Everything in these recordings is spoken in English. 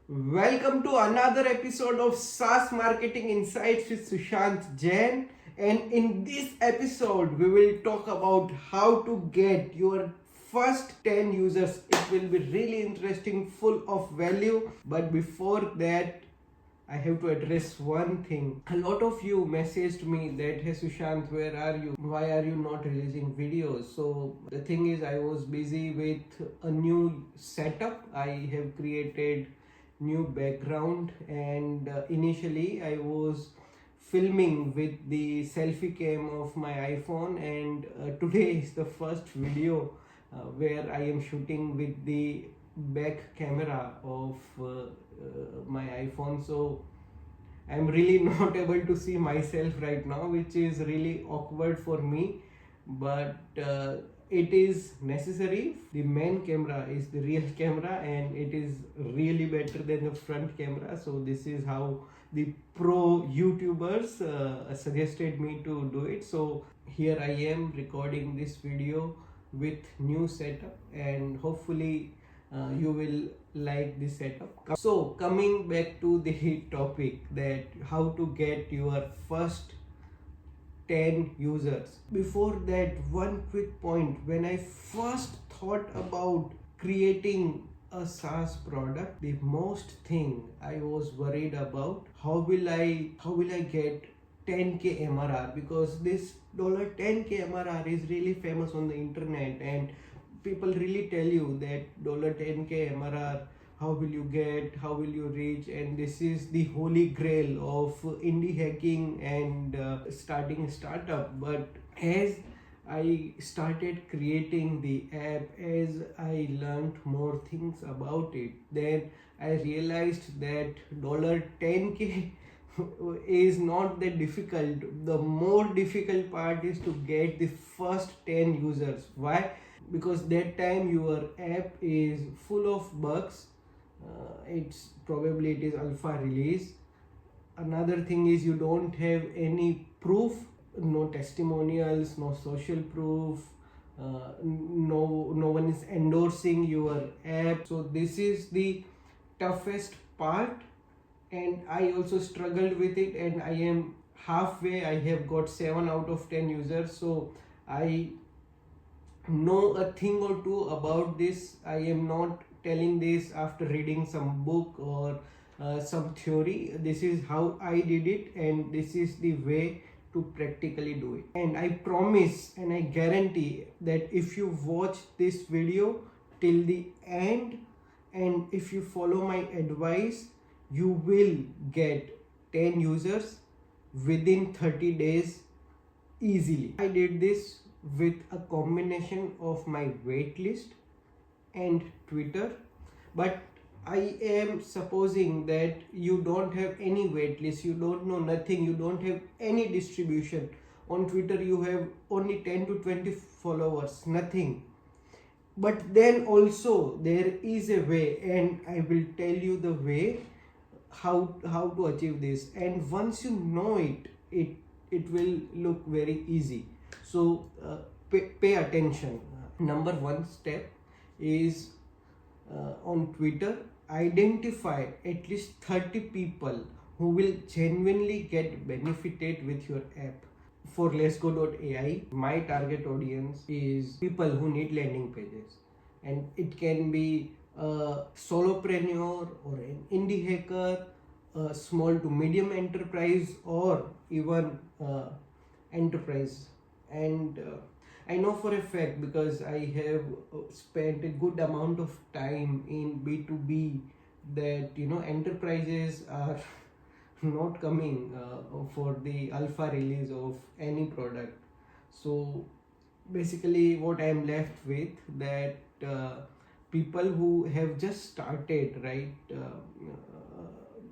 Welcome to another episode of SaaS Marketing Insights with Sushant Jain. And in this episode, we will talk about how to get your first 10 users. It will be really interesting, full of value. But before that, I have to address one thing. A lot of you messaged me that, hey Sushant, where are you? Why are you not releasing videos? So the thing is, I was busy with a new setup. I have created new background, and initially I was filming with the selfie cam of my iPhone, and today is the first video where I am shooting with the back camera of my iPhone. So I'm really not able to see myself right now, which is really awkward for me, but it is necessary. The main camera is the real camera, and it is really better than the front camera. So this is how the pro YouTubers suggested me to do it. So here I am recording this video with new setup, and hopefully you will like this setup. So coming back to the topic, that how to get your first 10 users. Before that, one quick point. When I first thought about creating a SaaS product, the most thing I was worried about, how will I get 10k MRR, because this $10k MRR is really famous on the internet, and people really tell you that $10k MRR, how will you get, how will you reach, and this is the holy grail of indie hacking and starting a startup. But as I started creating the app, as I learned more things about it, then I realized that $10k is not that difficult. The more difficult part is to get the first 10 users. Why? Because that time your app is full of bugs. It is alpha release. Another thing is you don't have any proof, no testimonials, no social proof, no one is endorsing your app. So this is the toughest part, and I also struggled with it, and I am halfway. I have got 7 out of 10 users, so I know a thing or two about this. I am not telling this after reading some book or some theory. This is how I did it, and this is the way to practically do it. And I promise and I guarantee that if you watch this video till the end, and if you follow my advice, you will get 10 users within 30 days easily. I did this with a combination of my waitlist and Twitter, but I am supposing that you don't have any waitlist, you don't know nothing, you don't have any distribution. On Twitter you have only 10 to 20 followers, nothing. But then also there is a way, and I will tell you the way how to achieve this. And once you know it will look very easy. So pay attention. Number one step is on Twitter, identify at least 30 people who will genuinely get benefited with your app. For Lessgo.ai, my target audience is people who need landing pages, and it can be a solopreneur or an indie hacker, a small to medium enterprise, or even enterprise. And I know for a fact, because I have spent a good amount of time in B2B, that enterprises are not coming for the alpha release of any product. So basically what I am left with, that people who have just started, right,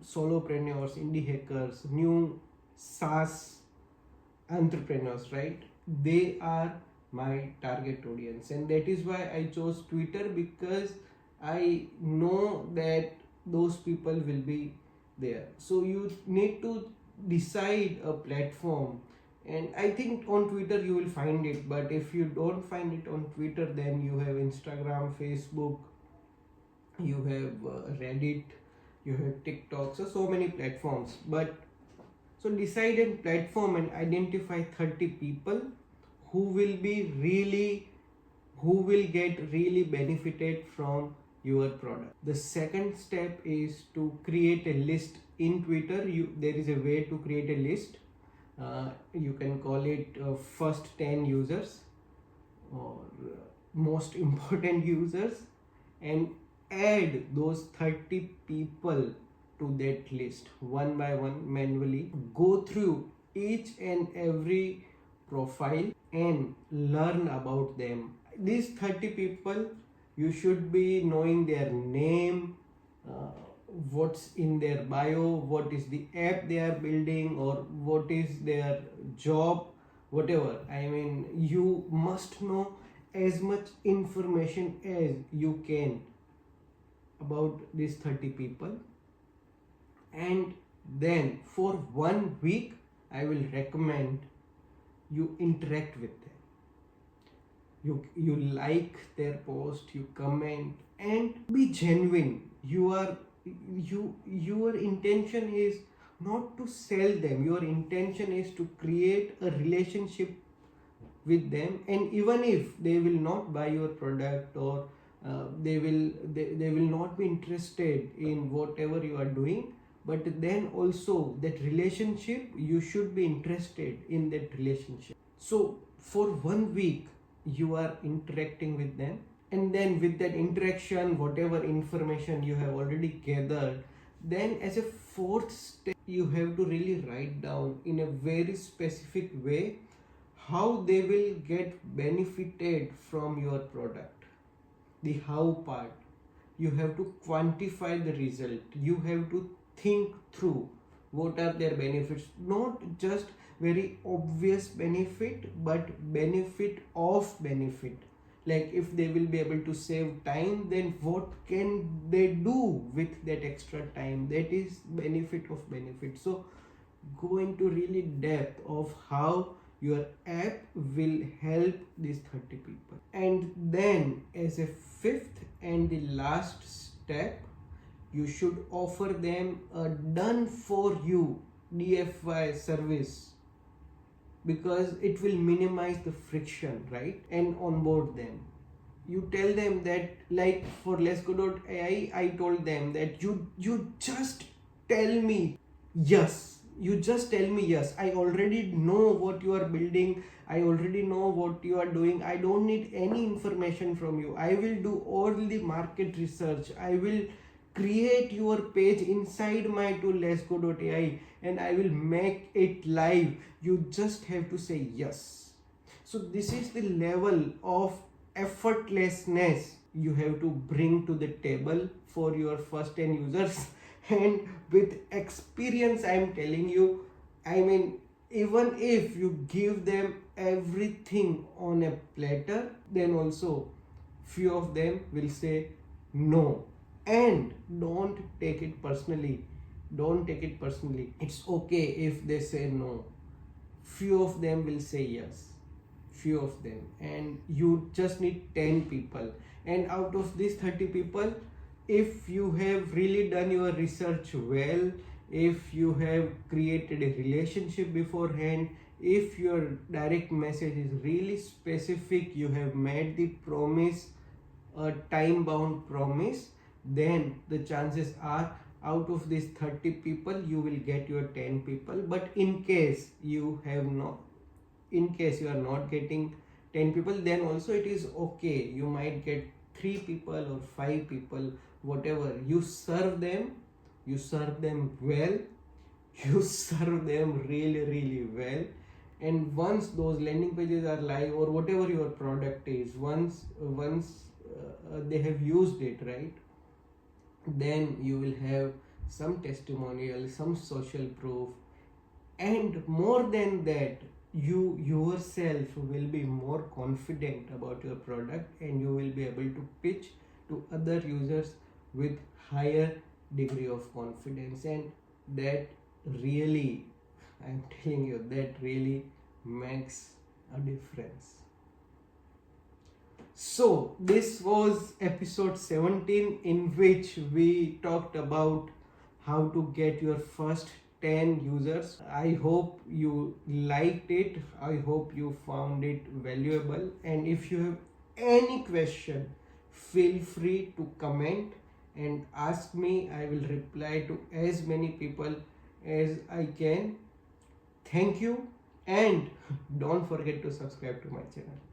solopreneurs, indie hackers, new SaaS entrepreneurs, right, they are my target audience. And that is why I chose Twitter, because I know that those people will be there. So you need to decide a platform, and I think on Twitter you will find it. But if you don't find it on Twitter, then you have Instagram, Facebook, you have Reddit, you have TikTok, so many platforms. But so decide a platform and identify 30 people who will be really, who will get really benefited from your product. The second step is to create a list in Twitter. There is a way to create a list. You can call it first 10 users or most important users, and add those 30 people to that list one by one manually. Go through each and every profile and learn about them. These 30 people, you should be knowing their name, what's in their bio, what is the app they are building, or what is their job, whatever. I mean, you must know as much information as you can about these 30 people. And then for 1 week, I will recommend you interact with them. You like their post, you comment, and be genuine. Your intention is not to sell them. Your intention is to create a relationship with them. And even if they will not buy your product, or they will not be interested in whatever you are doing, but then also that relationship, you should be interested in that relationship. So for 1 week, you are interacting with them, and then with that interaction, whatever information you have already gathered, then as a fourth step, you have to really write down in a very specific way how they will get benefited from your product. The how part, you have to quantify the result. You have to think through what are their benefits, not just very obvious benefit, but benefit of benefit. Like if they will be able to save time, then what can they do with that extra time? That is benefit of benefit. So go into really depth of how your app will help these 30 people. And then as a fifth and the last step, you should offer them a done for you DFY service, because it will minimize the friction, right? And onboard them. You tell them that, like for Lessgo.ai, I told them that you just tell me yes. You just tell me yes. I already know what you are building. I already know what you are doing. I don't need any information from you. I will do all the market research. I will create your page inside my tool Lessgo.ai, and I will make it live. You just have to say yes. So this is the level of effortlessness you have to bring to the table for your first 10 users. And with experience, I am telling you, I mean, even if you give them everything on a platter, then also few of them will say no. And don't take it personally. Don't take it personally. It's okay if they say no. Few of them will say yes. Few of them. And you just need 10 people. And out of these 30 people, if you have really done your research well, if you have created a relationship beforehand, if your direct message is really specific, you have made the promise a time bound promise, then the chances are out of these 30 people you will get your 10 people. But in case you are not getting 10 people, then also it is okay. You might get 3 people or 5 people, whatever. You serve them well, you serve them really well. And once those landing pages are live, or whatever your product is, once they have used it, right, then you will have some testimonial, some social proof, and more than that, you yourself will be more confident about your product, and you will be able to pitch to other users with higher degree of confidence. And that really, I'm telling you, that really makes a difference. So this was episode 17, in which we talked about how to get your first 10 users. I hope you liked it. I hope you found it valuable. And if you have any question, feel free to comment and ask me. I will reply to as many people as I can. Thank you, and don't forget to subscribe to my channel.